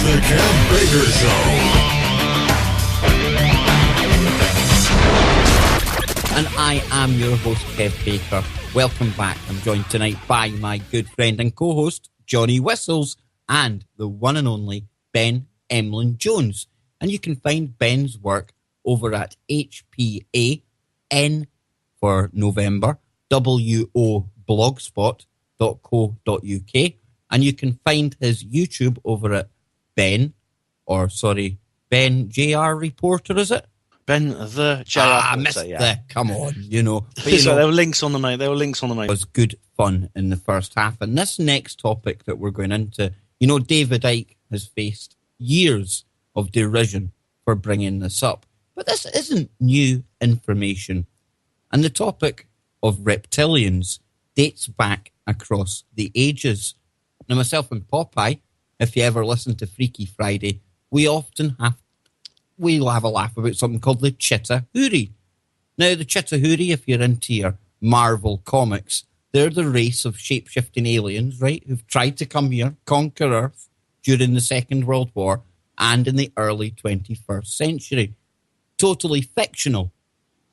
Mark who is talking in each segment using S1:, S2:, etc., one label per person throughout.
S1: The Cam Baker Show.
S2: And I am your host, Kev Baker. Welcome back. I'm joined tonight by my good friend and co-host, Johnny Whistles, and the one and only Ben Emlyn Jones. And you can find Ben's work over at HPAN for November, WO blogspot.co.uk. And you can find his YouTube over at Ben JR Reporter, is it?
S3: Ben the JR
S2: I missed
S3: yeah.
S2: Come on, you know. But,
S3: there were links on the main. It
S2: was good fun in the first half. And this next topic that we're going into, you know, David Icke has faced years of derision for bringing this up. But this isn't new information. And the topic of reptilians dates back across the ages. Now, myself and Popeye, if you ever listen to Freaky Friday, we'll have a laugh about something called the Chittahoorie. Now, the Chittahoorie, if you're into your Marvel comics, they're the race of shape-shifting aliens, right, who've tried to come here, conquer Earth during the Second World War and in the early 21st century. Totally fictional.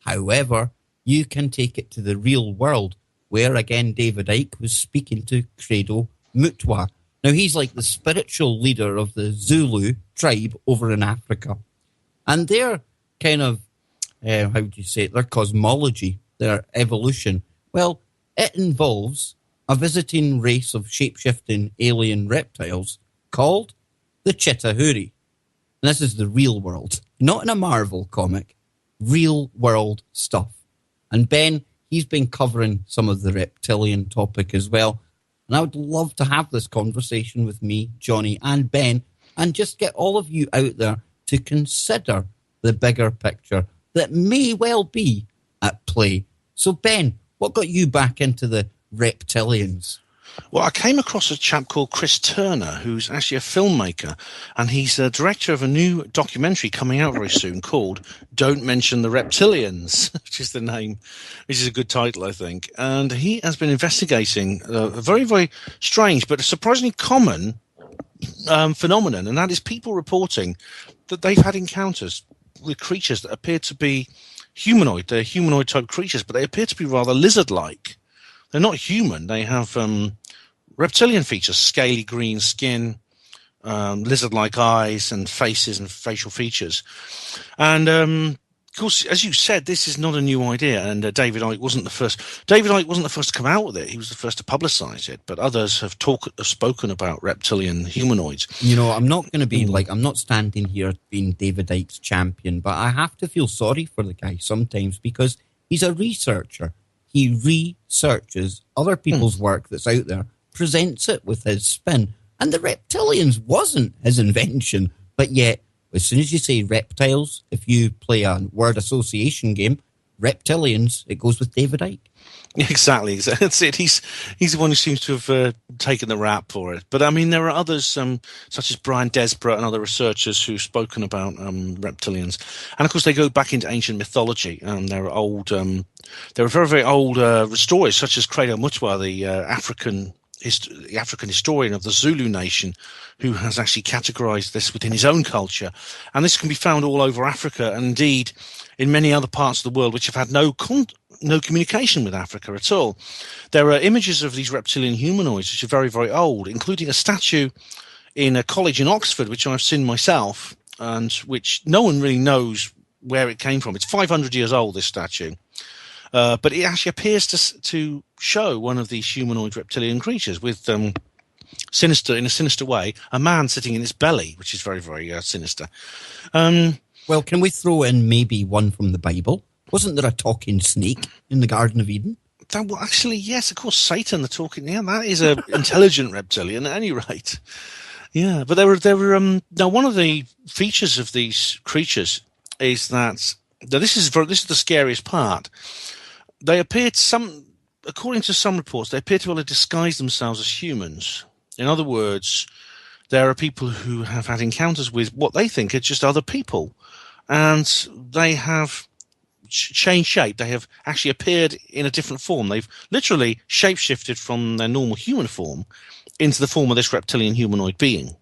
S2: However, you can take it to the real world, where, again, David Icke was speaking to Credo Mutwa. Now, he's like the spiritual leader of the Zulu tribe over in Africa. And their kind of, how would you say it, their cosmology, their evolution, well, it involves a visiting race of shape-shifting alien reptiles called the Chittahoorie. And this is the real world, not in a Marvel comic, real world stuff. And Ben, he's been covering some of the reptilian topic as well. And I would love to have this conversation with me, Johnny, and Ben, and just get all of you out there to consider the bigger picture that may well be at play. So, Ben, what got you back into the reptilians?
S3: Well, I came across a chap called Chris Turner, who's actually a filmmaker, and he's the director of a new documentary coming out very soon called Don't Mention the Reptilians, which is the name, which is a good title, I think. And he has been investigating a very, very strange but a surprisingly common phenomenon, and that is people reporting that they've had encounters with creatures that appear to be humanoid. They're humanoid-type creatures, but they appear to be rather lizard-like. They're not human. They have reptilian features, scaly green skin, lizard-like eyes and faces and facial features. And of course, as you said, this is not a new idea, and David Icke wasn't the first. David Icke wasn't the first to come out with it. He was the first to publicize it, but others have spoken about reptilian humanoids.
S2: You know, I'm not going to be I'm not standing here being David Icke's champion, but I have to feel sorry for the guy sometimes because he's a researcher. He researches other people's work that's out there, presents it with his spin, and the reptilians wasn't his invention, but yet, as soon as you say reptiles, if you play a word association game, reptilians, it goes with David Icke.
S3: Exactly. That's it. He's the one who seems to have taken the rap for it. But I mean, there are others, such as Brian Desborough and other researchers who've spoken about reptilians. And of course, they go back into ancient mythology. There are very, very old stories, such as Credo Mutwa, the African historian of the Zulu nation, who has actually categorized this within his own culture. And this can be found all over Africa, and indeed in many other parts of the world which have had no communication with Africa at all. There are images of these reptilian humanoids which are very, very old, including a statue in a college in Oxford, which I've seen myself, and which no one really knows where it came from. It's 500 years old, this statue. But it actually appears to show one of these humanoid reptilian creatures with in a sinister way, a man sitting in its belly, which is very, very sinister.
S2: Well, can we throw in maybe one from the Bible? Wasn't there a talking snake in the Garden of Eden?
S3: Well, actually, yes, of course, Satan, the talking, yeah, that is an intelligent reptilian at any rate. Yeah, but there were now one of the features of these creatures is that this is the scariest part. They appeared according to some reports, they appear to be able to disguise themselves as humans. In other words, there are people who have had encounters with what they think are just other people, and they have changed shape. They have actually appeared in a different form. They've literally shape-shifted from their normal human form into the form of this reptilian humanoid being.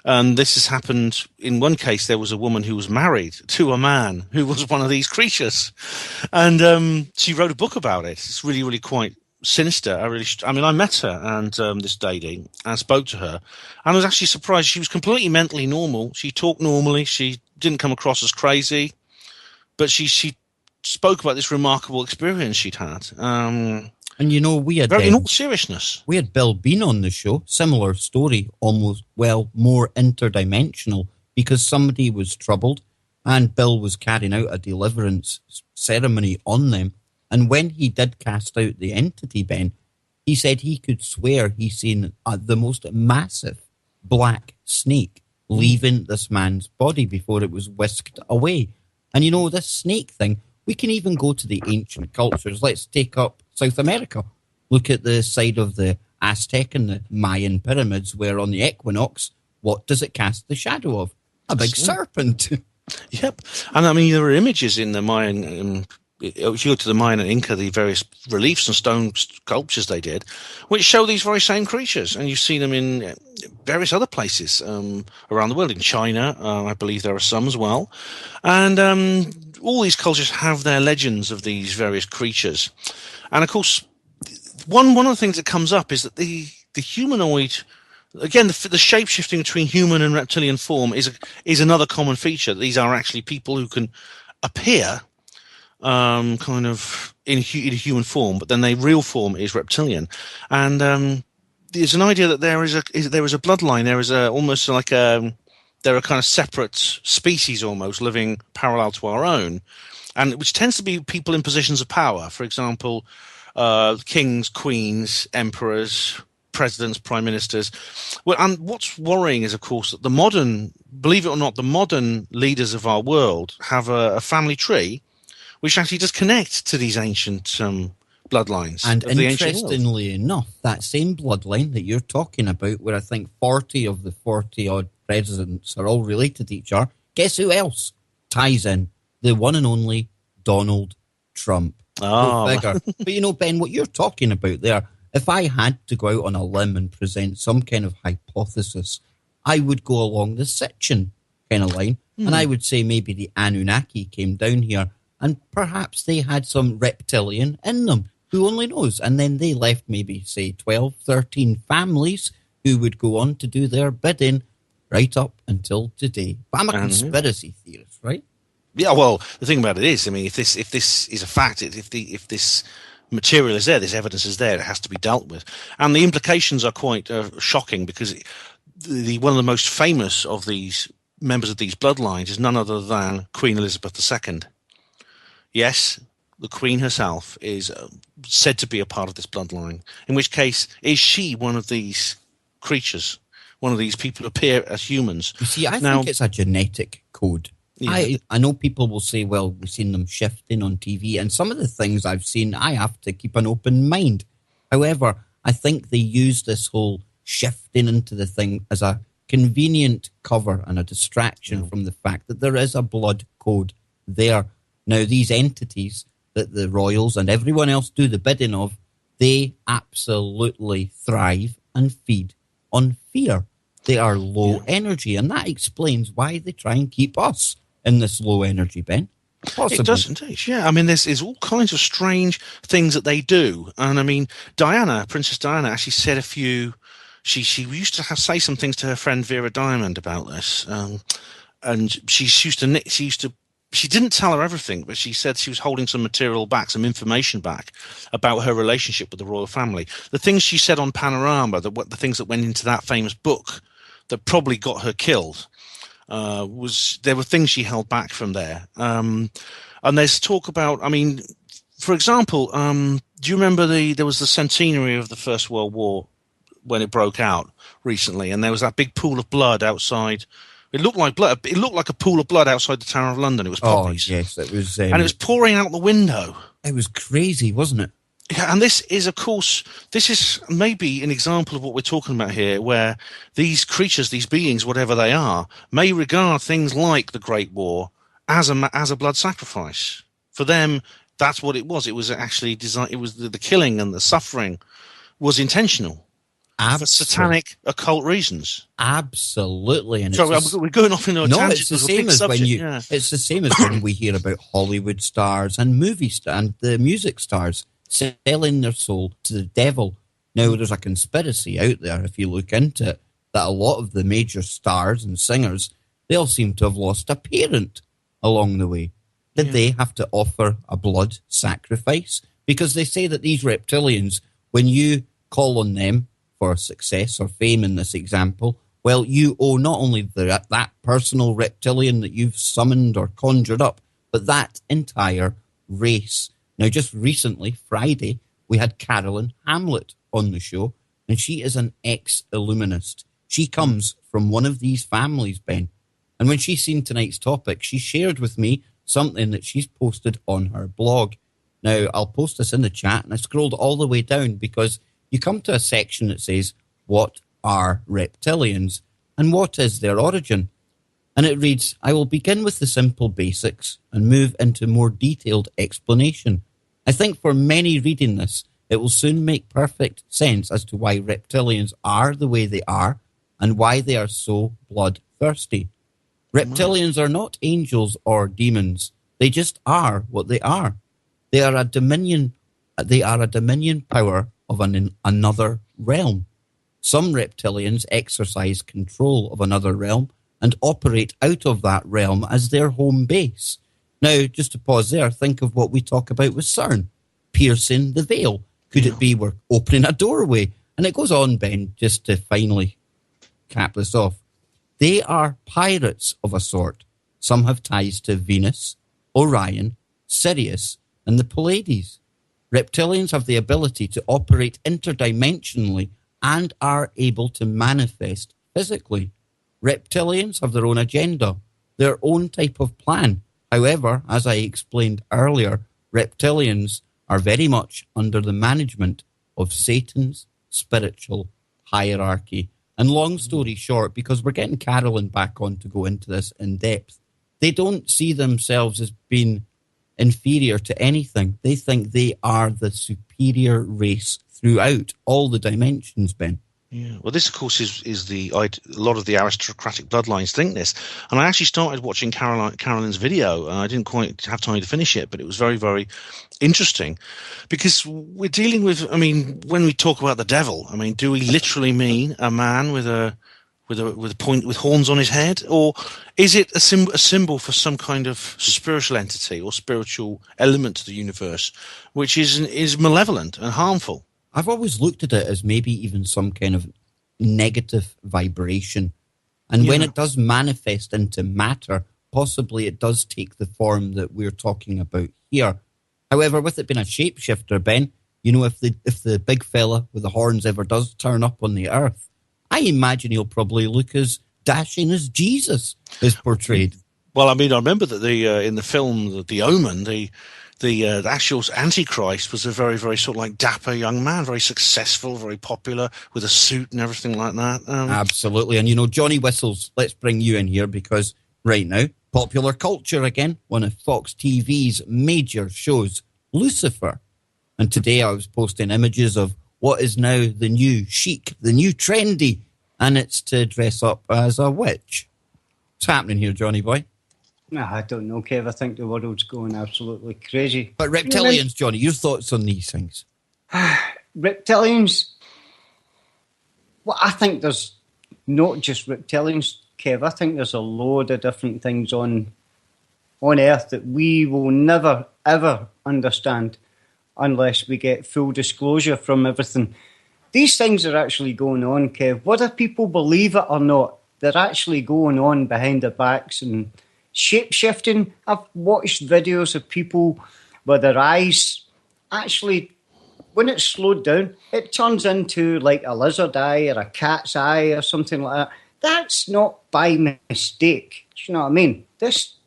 S3: And this has happened. In one case, there was a woman who was married to a man who was one of these creatures. And she wrote a book about it. It's really, really quite sinister. I met her and this lady and spoke to her. And I was actually surprised. She was completely mentally normal. She talked normally. She didn't come across as crazy. But she spoke about this remarkable experience she'd had.
S2: And we had
S3: in all seriousness,
S2: we had Bill Bean on the show. Similar story, almost more interdimensional, because somebody was troubled, and Bill was carrying out a deliverance ceremony on them. And when he did cast out the entity, Ben, he said he could swear he seen the most massive black snake leaving this man's body before it was whisked away. And this snake thing. We can even go to the ancient cultures. Let's take up South America. Look at the side of the Aztec and the Mayan pyramids, where on the equinox, what does it cast the shadow of? A big serpent.
S3: Yep. And I mean, there are images in the Mayan, if you go to the Mayan and Inca, the various reliefs and stone sculptures they did, which show these very same creatures. And you see them in various other places around the world. In China, I believe there are some as well. And all these cultures have their legends of these various creatures. And of course, one of the things that comes up is that the humanoid, again, the shape-shifting between human and reptilian form is another common feature. These are actually people who can appear kind of in a human form, but then their real form is reptilian. And there's an idea that there is a bloodline. There is almost like there are kind of separate species almost living parallel to our own, and which tends to be people in positions of power. For example, kings, queens, emperors, presidents, prime ministers. Well, and what's worrying is, of course, that believe it or not, the modern leaders of our world have a family tree which actually does connect to these ancient bloodlines.
S2: And
S3: of the ancient world.
S2: interestingly enough, that same bloodline that you're talking about, where I think 40 of the 40-odd presidents are all related to each other, guess who else ties in? The one and only Donald Trump.
S3: Oh.
S2: But Ben, what you're talking about there, if I had to go out on a limb and present some kind of hypothesis, I would go along the Sitchin kind of line, and I would say maybe the Anunnaki came down here, and perhaps they had some reptilian in them. Who only knows? And then they left maybe, say, 12, 13 families who would go on to do their bidding right up until today. But I'm a conspiracy theorist, right?
S3: Yeah, well, the thing about it is, I mean, if this is a fact, if this material is there, this evidence is there, it has to be dealt with. And the implications are quite shocking, because one of the most famous of these members of these bloodlines is none other than Queen Elizabeth II. Yes, the Queen herself is said to be a part of this bloodline, in which case, is she one of these creatures, one of these people who appear as humans?
S2: You see, I think it's a genetic code. Yeah. I know people will say, well, we've seen them shifting on TV, and some of the things I've seen, I have to keep an open mind. However, I think they use this whole shifting into the thing as a convenient cover and a distraction from the fact that there is a blood code there. Now, these entities that the royals and everyone else do the bidding of, they absolutely thrive and feed on fear. They are low energy, and that explains why they try and keep us in this low energy, Ben. Possibly.
S3: It does indeed, yeah. I mean, there's all kinds of strange things that they do. And I mean, Princess Diana actually said a few... She used to say some things to her friend Vera Diamond about this. And she didn't tell her everything, but she said she was holding some material back, some information back about her relationship with the royal family. The things she said on Panorama, the things that went into that famous book that probably got her killed, there were things she held back from there. And there's talk about, I mean, for example, do you remember there was the centenary of the First World War when it broke out recently, and there was that big pool of blood outside. It looked like blood. It looked like a pool of blood outside the Tower of London. It was poppies.
S2: Oh, yes, it was.
S3: And it was pouring out the window.
S2: It was crazy, wasn't it?
S3: Yeah, and this is, of course, this is maybe an example of what we're talking about here, where these creatures, these beings, whatever they are, may regard things like the Great War as a blood sacrifice. For them, that's what it was. It was actually designed. It was the killing and the suffering was intentional. for satanic occult reasons.
S2: Absolutely. And
S3: sorry, we're going off into a tangent.
S2: It's the same as it's the same as when we hear about Hollywood stars and and the music stars selling their soul to the devil. Now, there's a conspiracy out there, if you look into it, that a lot of the major stars and singers, they all seem to have lost a parent along the way. Did they have to offer a blood sacrifice? Because they say that these reptilians, when you call on them for success or fame in this example, well, you owe not only that personal reptilian that you've summoned or conjured up, but that entire race. Now, just recently, Friday, we had Carolyn Hamlet on the show, and she is an ex-Illuminist. She comes from one of these families, Ben. And when she's seen tonight's topic, she shared with me something that she's posted on her blog. Now, I'll post this in the chat, and I scrolled all the way down because you come to a section that says, what are reptilians and what is their origin? And it reads, I will begin with the simple basics and move into more detailed explanation. I think for many reading this, it will soon make perfect sense as to why reptilians are the way they are and why they are so bloodthirsty. Reptilians are not angels or demons. They just are what they are. They are a dominion power of another realm. Some reptilians exercise control of another realm and operate out of that realm as their home base. Now, just to pause there, think of what we talk about with CERN, piercing the veil. Could it be we're opening a doorway? And it goes on, Ben, just to finally cap this off. They are pirates of a sort. Some have ties to Venus, Orion, Sirius, and the Pleiades. Reptilians have the ability to operate interdimensionally and are able to manifest physically. Reptilians have their own agenda, their own type of plan. However, as I explained earlier, reptilians are very much under the management of Satan's spiritual hierarchy. And long story short, because we're getting Carolyn back on to go into this in depth, they don't see themselves as being inferior to anything. They think they are the superior race throughout all the dimensions, Ben.
S3: Yeah, well, this, of course, is a lot of the aristocratic bloodlines think this. And I actually started watching Carolyn's video, and I didn't quite have time to finish it, but it was very, very interesting because we're dealing with, I mean, when we talk about the devil, I mean, do we literally mean a man with a point with horns on his head, or is it a symbol for some kind of spiritual entity or spiritual element to the universe, which is malevolent and harmful?
S2: I've always looked at it as maybe even some kind of negative vibration. And when it does manifest into matter, possibly it does take the form that we're talking about here. However, with it being a shapeshifter, Ben, you know, if the big fella with the horns ever does turn up on the earth, I imagine he'll probably look as dashing as Jesus is portrayed.
S3: Well, I mean, I remember that in the film The Omen, the actual Antichrist was a very, very sort of like dapper young man, very successful, very popular, with a suit and everything like that.
S2: Absolutely. And, you know, Johnny Whistles, let's bring you in here because right now, popular culture again, one of Fox TV's major shows, Lucifer. And today I was posting images of what is now the new chic, the new trendy, and it's to dress up as a witch. What's happening here, Johnny boy?
S4: I don't know, Kev. I think the world's going absolutely crazy.
S2: But reptilians, Johnny, your thoughts on these things?
S4: Reptilians? Well, I think there's not just reptilians, Kev. I think there's a load of different things on Earth that we will never, ever understand unless we get full disclosure from everything. These things are actually going on, Kev. Whether people believe it or not, they're actually going on behind their backs and shape-shifting. I've watched videos of people with their eyes actually, when it's slowed down, it turns into like a lizard eye or a cat's eye or something like that. That's not by mistake. Do you know what I mean?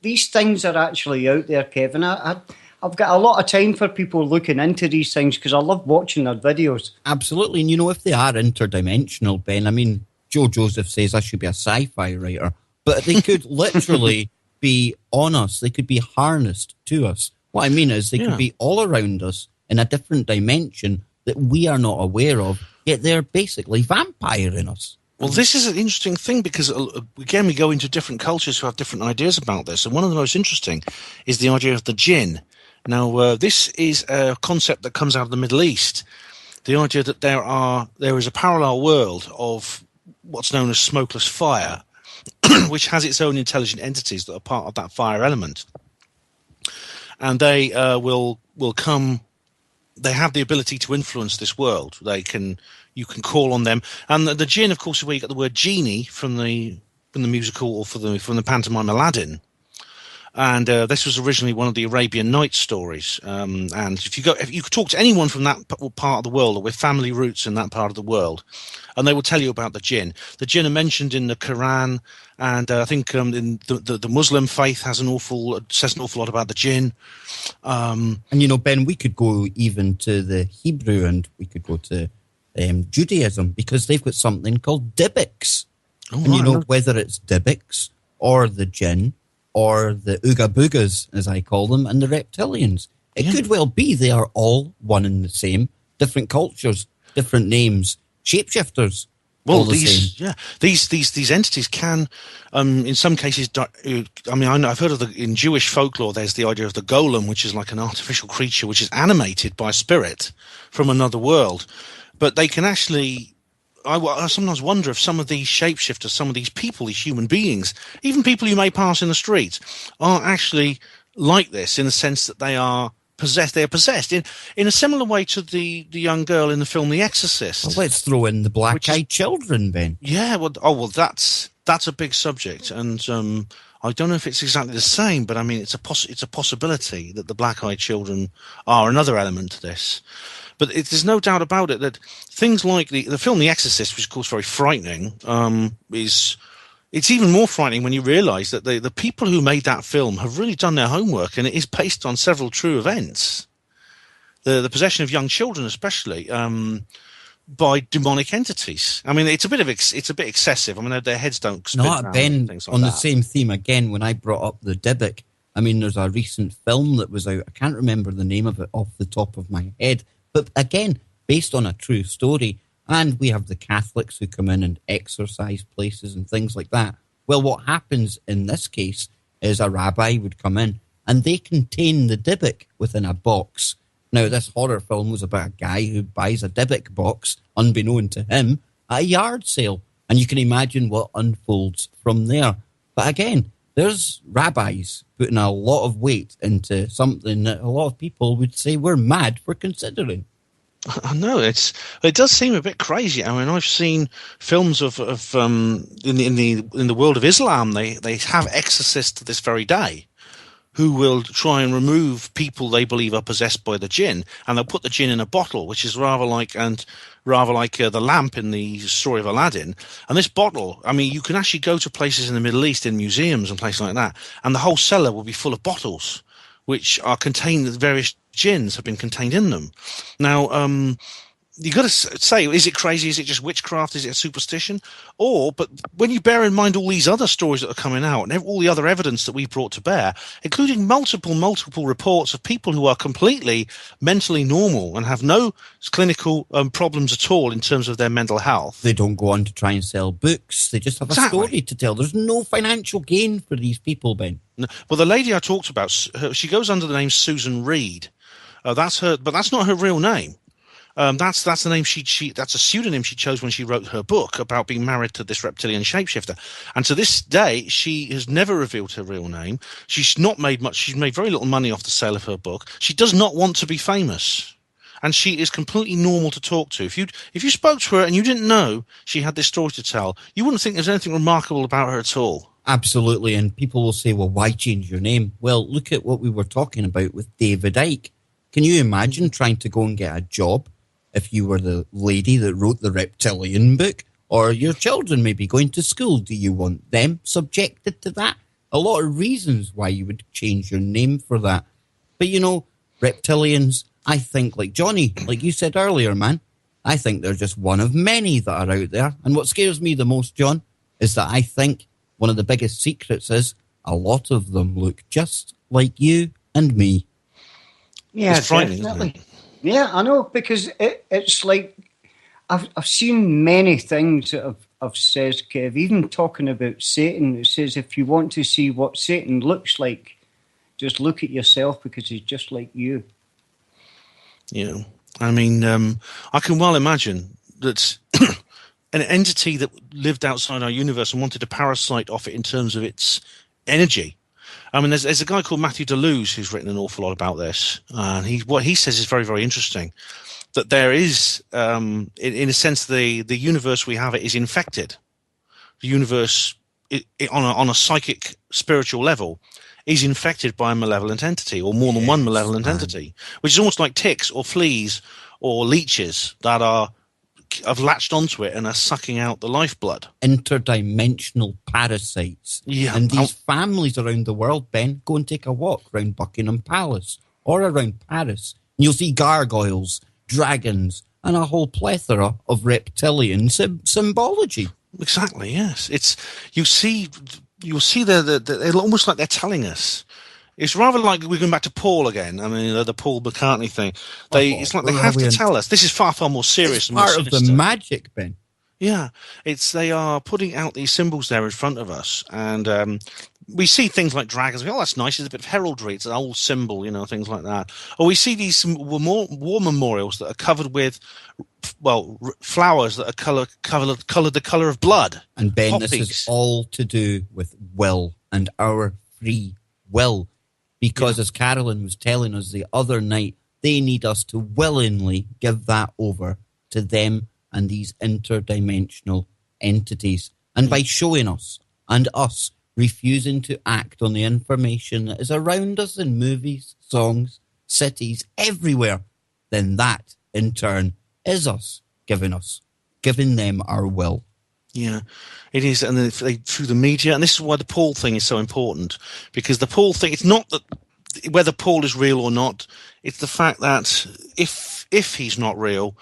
S4: These things are actually out there, Kevin. I've got a lot of time for people looking into these things because I love watching their videos.
S2: Absolutely. And, you know, if they are interdimensional, Ben, I mean, Joe Joseph says I should be a sci-fi writer, but they could literally be on us. They could be harnessed to us. What I mean is they could be all around us in a different dimension that we are not aware of. yet they're basically vampiring us.
S3: Well, this is an interesting thing because, again, we go into different cultures who have different ideas about this. And one of the most interesting is the idea of the jinn. Now, this is a concept that comes out of the Middle East. The idea that there is a parallel world of what's known as smokeless fire, which has its own intelligent entities that are part of that fire element. And they will come. They have the ability to influence this world. You can call on them, and the jinn, of course, is where you get the word genie from the musical or from the pantomime Aladdin. And this was originally one of the Arabian Nights stories. And if you could talk to anyone from that part of the world or with family roots in that part of the world, and they will tell you about the jinn. The jinn are mentioned in the Quran, and I think in the Muslim faith says an awful lot about the jinn.
S2: And Ben, we could go even to the Hebrew, and we could go to Judaism, because they've got something called Dybbuk. And whether it's Dybbuk or the jinn or the Ooga Boogas, as I call them, and the reptilians, it could well be they are all one and the same, different cultures, different names, shapeshifters.
S3: Well, these entities can, in some cases, I've heard of in Jewish folklore, there's the idea of the golem, which is like an artificial creature which is animated by a spirit from another world. But they can actually, I sometimes wonder if some of these shapeshifters, some of these people, these human beings, even people you may pass in the street, are actually like this in the sense that they are possessed. They are possessed in a similar way to the young girl in the film The Exorcist.
S2: Well, let's throw in the black-eyed children, Ben.
S3: Yeah, that's a big subject, and I don't know if it's exactly the same, but I mean it's a possibility that the black-eyed children are another element to this. But there's no doubt about it that things like the film The Exorcist, which is of course very frightening, it's even more frightening when you realise that the people who made that film have really done their homework, and it is based on several true events. The possession of young children, especially, by demonic entities. I mean, it's a bit excessive. I mean, their heads don't spin around.
S2: Ben,
S3: things like
S2: on
S3: that.
S2: the same theme again, when I brought up the Dybbuk, I mean, there's a recent film that was out. I can't remember the name of it off the top of my head. But again, based on a true story, and we have the Catholics who come in and exorcise places and things like that. Well, what happens in this case is a rabbi would come in and they contain the Dybbuk within a box. Now, this horror film was about a guy who buys a Dybbuk box, unbeknown to him, at a yard sale. And you can imagine what unfolds from there. But again, there's rabbis putting a lot of weight into something that a lot of people would say we're mad for considering.
S3: I know it does seem a bit crazy. I mean, I've seen films of in the world of Islam. They have exorcists to this very day, who will try and remove people they believe are possessed by the jinn, and they'll put the jinn in a bottle, which is rather like the lamp in the story of Aladdin. And this bottle, I mean, you can actually go to places in the Middle East, in museums and places like that, and the whole cellar will be full of bottles, which are contained, various jinns have been contained in them. Now, you got to say, is it crazy? Is it just witchcraft? Is it a superstition? But when you bear in mind all these other stories that are coming out and all the other evidence that we brought to bear, including multiple reports of people who are completely mentally normal and have no clinical problems at all in terms of their mental health.
S2: They don't go on to try and sell books. They just have a story to tell. There's no financial gain for these people, Ben.
S3: No. Well, the lady I talked about, she goes under the name Susan Reed. That's her, but that's not her real name. That's the name that's a pseudonym she chose when she wrote her book about being married to this reptilian shapeshifter. And to this day, she has never revealed her real name. She's made very little money off the sale of her book. She does not want to be famous. And she is completely normal to talk to. If you spoke to her and you didn't know she had this story to tell, you wouldn't think there's anything remarkable about her at all. Absolutely.
S2: And people will say, well, why change your name? Well, look at what we were talking about with David Icke. Can you imagine trying to go and get a job if you were the lady that wrote the Reptilian book, or your children may be going to school? Do you want them subjected to that? A lot of reasons why you would change your name for that. But, reptilians, I think, like Johnny, like you said earlier, man, I think they're just one of many that are out there. And what scares me the most, John, is that I think one of the biggest secrets is a lot of them look just like you and me.
S4: Yeah,
S3: it's frightening,
S4: definitely. Yeah, I know, because it's like, I've seen many things that have says, Kev, even talking about Satan. It says if you want to see what Satan looks like, just look at yourself because he's just like you.
S3: Yeah, I mean, I can well imagine that an entity that lived outside our universe and wanted to parasite off it in terms of its energy. I mean, there's a guy called Matthew Deleuze who's written an awful lot about this, and what he says is very, very interesting. That there is, in a sense, the universe we have is infected. The universe, on a psychic, spiritual level, is infected by a malevolent entity, or more than one malevolent entity, which is almost like ticks or fleas or leeches that have latched onto it and are sucking out the lifeblood.
S2: Interdimensional parasites.
S3: Yeah.
S2: And these families around the world, Ben, go and take a walk around Buckingham Palace or around Paris. And you'll see gargoyles, dragons, and a whole plethora of reptilian symbology.
S3: Exactly, yes. You'll see they're almost like they're telling us. It's rather like we're going back to Paul again. I mean, the Paul McCartney thing. It's like they have to tell us. This is far, far more serious.
S2: It's
S3: and more
S2: part of
S3: sinister.
S2: the magic, Ben.
S3: Yeah, they are putting out these symbols there in front of us, and we see things like dragons. Oh, that's nice. It's a bit of heraldry. It's an old symbol, things like that. Or we see these war memorials that are covered with, flowers that are coloured the colour of blood.
S2: And Ben,
S3: poppies.
S2: This is all to do with will and our free will. Because as Carolyn was telling us the other night, they need us to willingly give that over to them and these interdimensional entities. And by showing us and us refusing to act on the information that is around us in movies, songs, cities, everywhere, then that, in turn, is us giving them our will.
S3: Yeah, it is. And then through the media, and this is why the Paul thing is so important, because the Paul thing, it's not that whether Paul is real or not, it's the fact that if he's not real,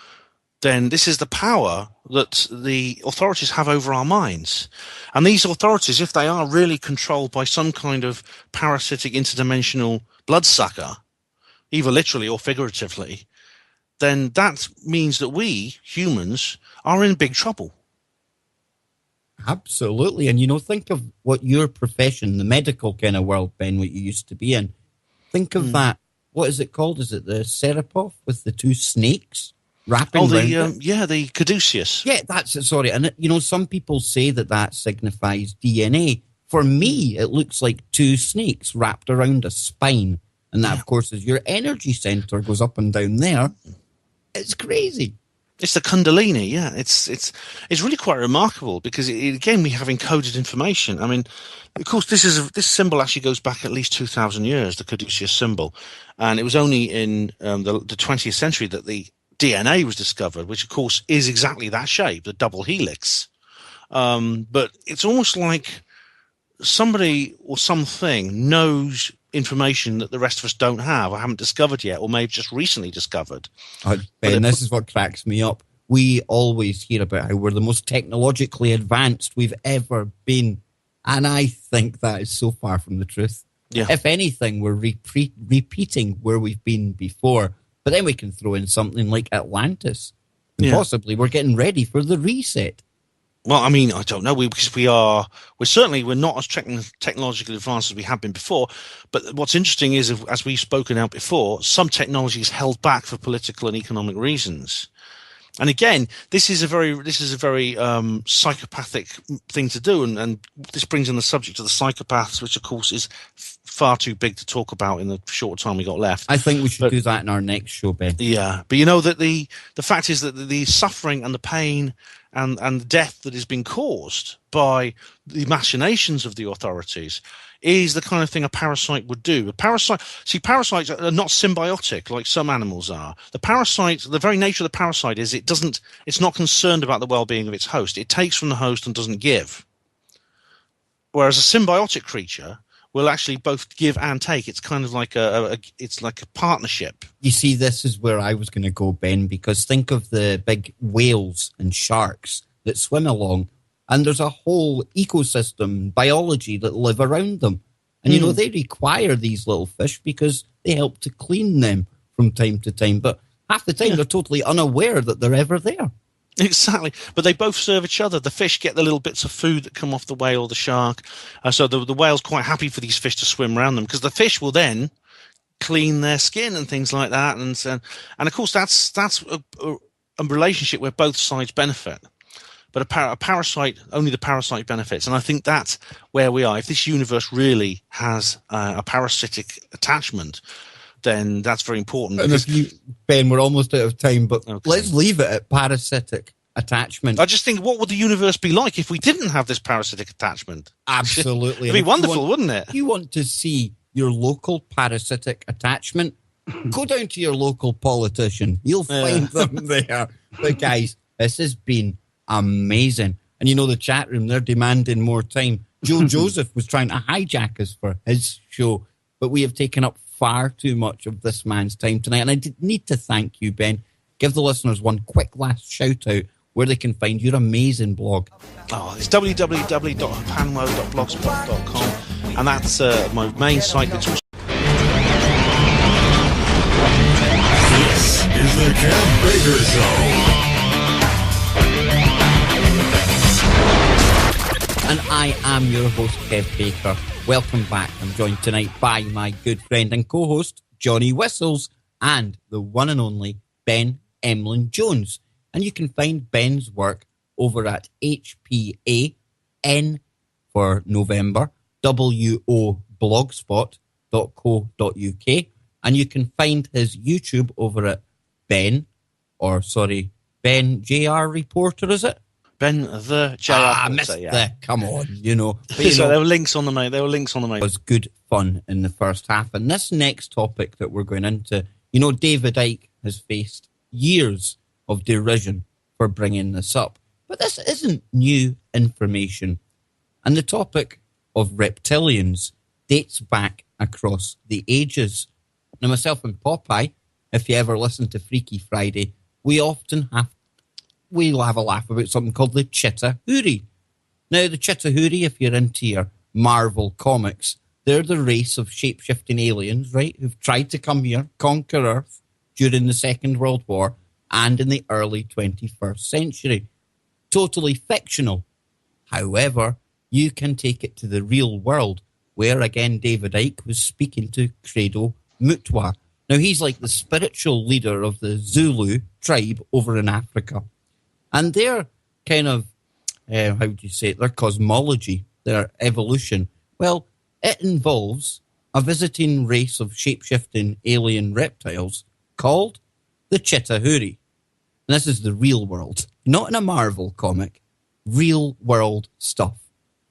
S3: then this is the power that the authorities have over our minds. And these authorities, if they are really controlled by some kind of parasitic interdimensional bloodsucker, either literally or figuratively, then that means that we, humans, are in big trouble.
S2: Absolutely. And, think of what your profession, the medical kind of world, Ben, what you used to be in. Think of that. What is it called? Is it the Serapov with the two snakes wrapping around it?
S3: The caduceus.
S2: Yeah, that's it. Sorry. And, some people say that signifies DNA. For me, it looks like two snakes wrapped around a spine. And that, of course, is your energy center goes up and down there. It's crazy.
S3: It's the Kundalini, yeah. It's really quite remarkable because, again, we have encoded information. I mean, of course, this symbol actually goes back at least 2,000 years, the caduceus symbol. And it was only in the 20th century that the DNA was discovered, which, of course, is exactly that shape, the double helix. But it's almost like somebody or something knows information that the rest of us don't have or haven't discovered yet, or may have just recently discovered.
S2: Ben, this is what cracks me up. We always hear about how we're the most technologically advanced we've ever been. And I think that is so far from the truth.
S3: Yeah.
S2: If anything, we're repeating where we've been before. But then we can throw in something like Atlantis. And possibly we're getting ready for the reset.
S3: Well, I mean, I don't know, because we're not as technologically advanced as we have been before. But what's interesting is, as we've spoken out before, some technology is held back for political and economic reasons. And again, this is a very psychopathic thing to do, and this brings in the subject of the psychopaths, which of course is far too big to talk about in the short time we got left.
S2: I think we should do that in our next show, Ben.
S3: Yeah, but that the fact is that the suffering and the pain and the death that has been caused by the machinations of the authorities is the kind of thing a parasite would do. Parasites are not symbiotic like some animals are. The very nature of the parasite is it's not concerned about the well-being of its host. It takes from the host and doesn't give. Whereas a symbiotic creature will actually both give and take. It's kind of like a partnership. You
S2: see, this is where I was going to go, Ben, because think of the big whales and sharks that swim along, and there's a whole ecosystem, biology that live around them. And, they require these little fish because they help to clean them from time to time. But half the time they're totally unaware that they're ever there.
S3: Exactly, but they both serve each other. The fish get the little bits of food that come off the whale or the shark, so the whale's quite happy for these fish to swim around them, because the fish will then clean their skin and things like that, and of course that's a relationship where both sides benefit. But a parasite, only the parasite benefits, and I think that's where we are. If this universe really has a parasitic attachment, then that's very important.
S2: And Ben, we're almost out of time, but
S3: Okay.
S2: let's leave it at parasitic attachment.
S3: I just think, what would the universe be like if we didn't have this parasitic attachment?
S2: Absolutely.
S3: It'd be wonderful, wouldn't it?
S2: If you want to see your local parasitic attachment, go down to your local politician. You'll find them there. But guys, this has been amazing. And you know, the chat room, they're demanding more time. Joe Joseph was trying to hijack us for his show, but we have taken up far too much of this man's time tonight. And I need to thank you, Ben. Give the listeners one quick last shout out where they can find your amazing blog.
S3: Oh, it's www.panwo.blogspot.com, and that's my main site.
S1: This is the Kev Baker Show.
S2: And I am your host, Kev Baker. Welcome back. I'm joined tonight by my good friend and co-host, Johnny Whistles, and the one and only Ben Emlyn Jones. And you can find Ben's work over at HPAN for November, WO blogspot.co.uk. And you can find his YouTube over at Ben JR Reporter, is it?
S3: Ben the JR.
S2: I missed the. Come on, you know. But,
S3: So there were links on the main. It
S2: was good fun in the first half. And this next topic that we're going into, you know, David Icke has faced years of derision for bringing this up. But this isn't new information. And the topic of reptilians dates back across the ages. Now, myself and Popeye, if you ever listen to Freaky Friday, we'll have a laugh about something called the Chittahoorie. Now, the Chittahoorie, if you're into your Marvel comics, they're the race of shape-shifting aliens, right, who've tried to come here, conquer Earth during the Second World War and in the early 21st century. Totally fictional. However, you can take it to the real world, where, again, David Icke was speaking to Credo Mutwa. Now, he's like the spiritual leader of the Zulu tribe over in Africa. And their kind of, how would you say it, their cosmology, their evolution, well, it involves a visiting race of shape-shifting alien reptiles called the Chittahoorie. And this is the real world, not in a Marvel comic, real world stuff.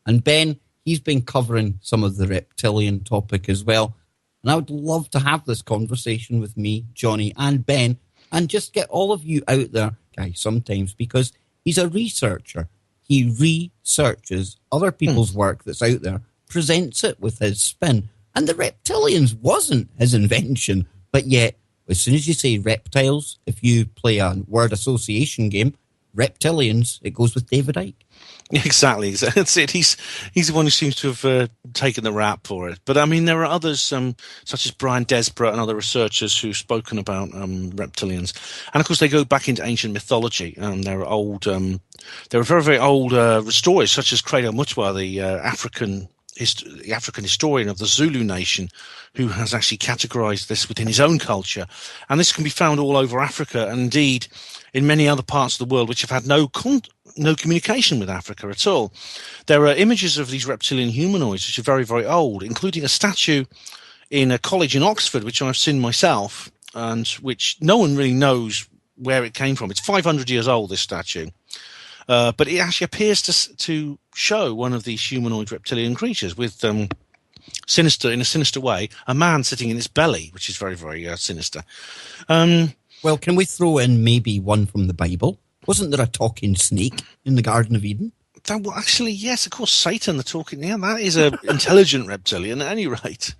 S2: And Ben, he's been covering some of the reptilian topic as well. And I would love to have this conversation with me, Johnny, and Ben, and just get all of you out there, guys, sometimes, because he's a researcher. He researches other people's work that's out there, presents it with his spin. And the reptilians wasn't his invention, but yet, as soon as you say reptiles, if you play a word association game, reptilians, it goes with David Icke.
S3: Exactly. That's it. He's the one who seems to have taken the rap for it. But I mean, there are others, such as Brian Desborough and other researchers who've spoken about reptilians. And of course, they go back into ancient mythology. There are very, very old stories, such as Credo Mutwa, the African historian of the Zulu nation, who has actually categorized this within his own culture. And this can be found all over Africa, and indeed in many other parts of the world which have had no communication with Africa at all. There are images of these reptilian humanoids which are very, very old, including a statue in a college in Oxford, which I've seen myself, and which no one really knows where it came from. It's 500 years old, this statue. But it actually appears to show one of these humanoid reptilian creatures with in a sinister way, a man sitting in its belly, which is very, very sinister.
S2: Well, can we throw in maybe one from the Bible? Wasn't there a talking snake in the Garden of Eden?
S3: Well, actually, yes, of course, Satan, the talking, yeah, that is an intelligent reptilian at any rate.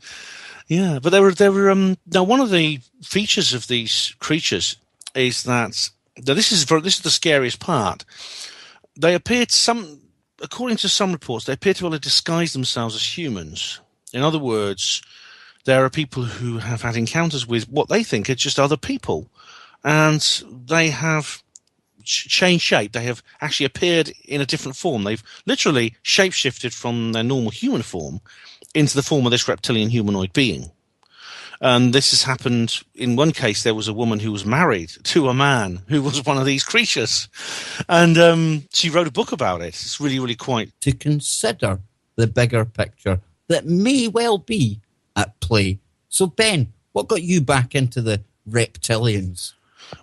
S3: Yeah, but there were now one of the features of these creatures is that this is the scariest part. They appear according to some reports, they appear to be able to disguise themselves as humans. In other words, there are people who have had encounters with what they think are just other people, and they have changed shape. They have actually appeared in a different form. They've literally shape-shifted from their normal human form into the form of this reptilian humanoid being. And this has happened. In one case, there was a woman who was married to a man who was one of these creatures. And she wrote a book about it. It's really, really quite...
S2: To consider the bigger picture that may well be at play. So, Ben, what got you back into the reptilians?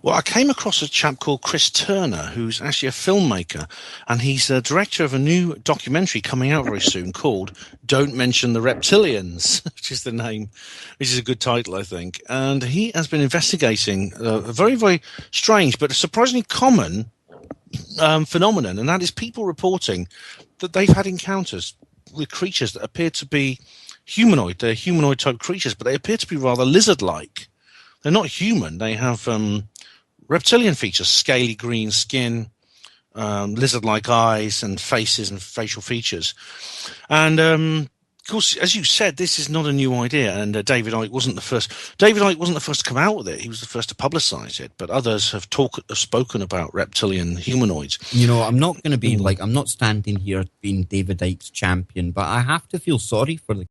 S3: Well, I came across a chap called Chris Turner, who's actually a filmmaker, and he's a director of a new documentary coming out very soon called Don't Mention the Reptilians, which is the name, which is a good title, I think. And he has been investigating a very, very strange but a surprisingly common phenomenon, and that is people reporting that they've had encounters with creatures that appear to be humanoid. They're humanoid-type creatures, but they appear to be rather lizard-like. They're not human. They have reptilian features, scaly green skin, lizard-like eyes and faces and facial features. And, of course, as you said, this is not a new idea, and David Icke wasn't the first. David Icke wasn't the first to come out with it. He was the first to publicize it, but others have spoken about reptilian humanoids.
S2: You know, I'm not going to be I'm not standing here being David Icke's champion, but I have to feel sorry for the